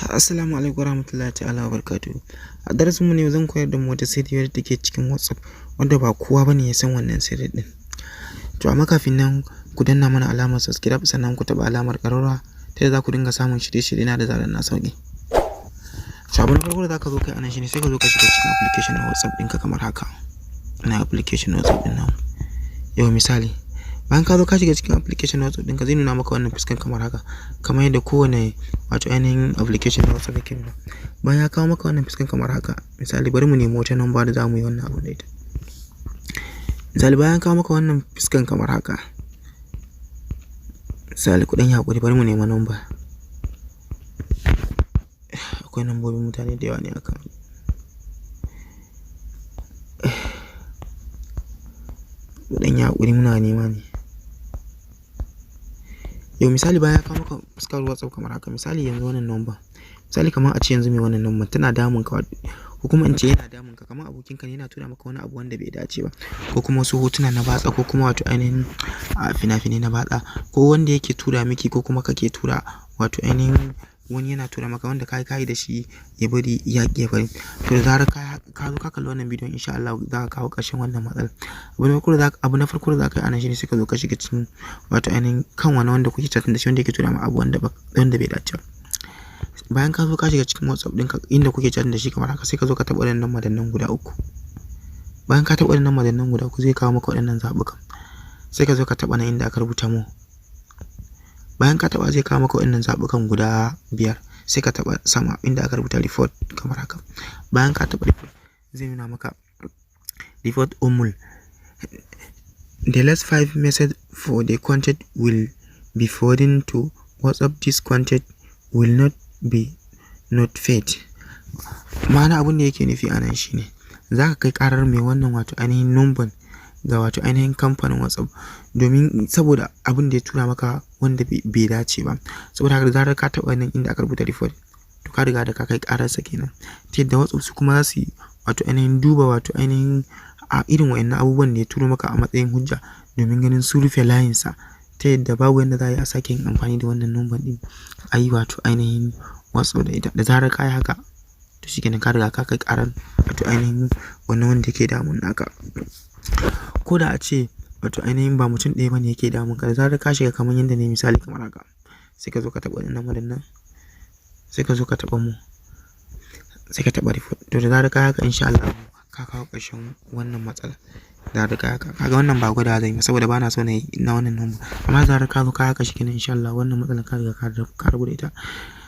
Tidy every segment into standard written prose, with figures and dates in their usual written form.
Assalamu alaikum warahmatullahi ta'ala wabarakatuh. A darasin mu ne zan koyar da mu wata sirri wadda take cikin WhatsApp wanda ba kowa bane ya san wannan sirri din. To amma kafin nan ku danna mana alamar subscribe sannan ku taba alamar ƙararrawa ta yadda za ku dinga samun shirye-shirye na da zarar na sauke. To abin farko da zaka zo kai anan shine sai ka zo ka shiga cikin application na WhatsApp ɗinka kamar haka. Ina application na WhatsApp ɗin nan. Yau misali bayan ka zo ka shiga cikin application na WhatsApp ɗinka zai nuna maka wannan fuskan kamar haka, kamar yadda kowane wato ainihin application na WhatsApp yake nuna. Bayan ya kawo maka wannan fuskan kamar haka, misali bari mu nemi wata number da zamu yi wannan abu da ita. Misali bayan kawo maka wannan fuskan kamar haka, misali kuɗin hakuri bari mu nemi number. Akwai nambobin mutane da yawa ne aka. Kuɗin hakuri muna nema ne. Yau misali bayan ya kawo maka fuskar WhatsApp kamar haka, misali yanzu wannan number, misali kamar a ce yanzu mai wannan number tana damun ka ko kuma in ce yana damun ka, kamar abokinka ne yana tura maka wani abu wanda bai dace ba, ko kuma wasu hotuna na batsa ko kuma wato ainihin fina-finai na batsa, ko wanda yake tura miki ko kuma kake tura wato ainihin wani yana tura maka wanda kai da shi ya bari ya ƙi ya bari. To da zarar ka zo ka kalli wannan bidiyon insha Allah za ka kawo ƙarshen wannan matsalar. Abu na farko da za ka yi anan shine sai ka zo ka shiga cikin wato ainihin kan wani wanda kuke chatting da shi wanda yake tura ma abu wanda bai dace ba. Bayan ka zo ka shiga cikin WhatsApp ɗinka inda kuke chatting da shi kamar haka, sai ka zo ka taɓa waɗannan madannan guda uku. Bayan ka taɓa waɗannan madannan guda uku zai kawo maka waɗannan zaɓukan. Sai ka zo ka taɓa nan inda aka rubuta mu. Bayan ka taɓa zai kawo maka waɗannan zaɓukan guda 5. Sai ka taɓa sama inda aka rubuta report kamar haka. Bayan ka taɓa report zai nuna maka report umul. The last 5 messages for the content will be forwarded to WhatsApp. This content will not be notified. Ma'ana abin da yake nufi anan shine za ka kai karar mai wannan wato ainihin number ga wato ainihin kamfanin WhatsApp, domin saboda abin da ya tura maka wanda bai dace ba. Saboda haka da zarar ka taɓa nan inda aka rubuta report to ka riga da ka kai ƙararsa kenan. Ta yadda WhatsApp su kuma za su yi wato ainihin duba wato ainihin irin wayannan abubuwan da ya turo maka a matsayin hujja domin ganin su rufe layinsa, ta yadda babu yanda za a yi a sake yin amfani da wannan number ɗin a yi wato ainihin WhatsApp da ita. Da zarar ka yi haka to shi kenan ka riga ka kai ƙarar wato ainihin wannan wanda yake damun naka. Ko da a ce wato ainihin ba mutum ɗaya bane yake damun ka, da zarar ka shiga kamar yadda ne misali kamar haka, sai ka zo ka taɓa wannan madannan, sai ka zo ka taɓa mu, sai ka taɓa report. To da zarar ka haka insha Allah ka kawo ƙarshen wannan matsala. Da zarar ka haka kaga wannan ba gwada zai yi saboda bana so na yi na wannan number, amma da zarar ka zo ka haka shi kenan insha Allah wannan matsalar ka riga ka rabu da ita.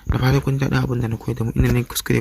Da fatan kun ji daɗin abin da na koyar da mu. Ina ne kuskure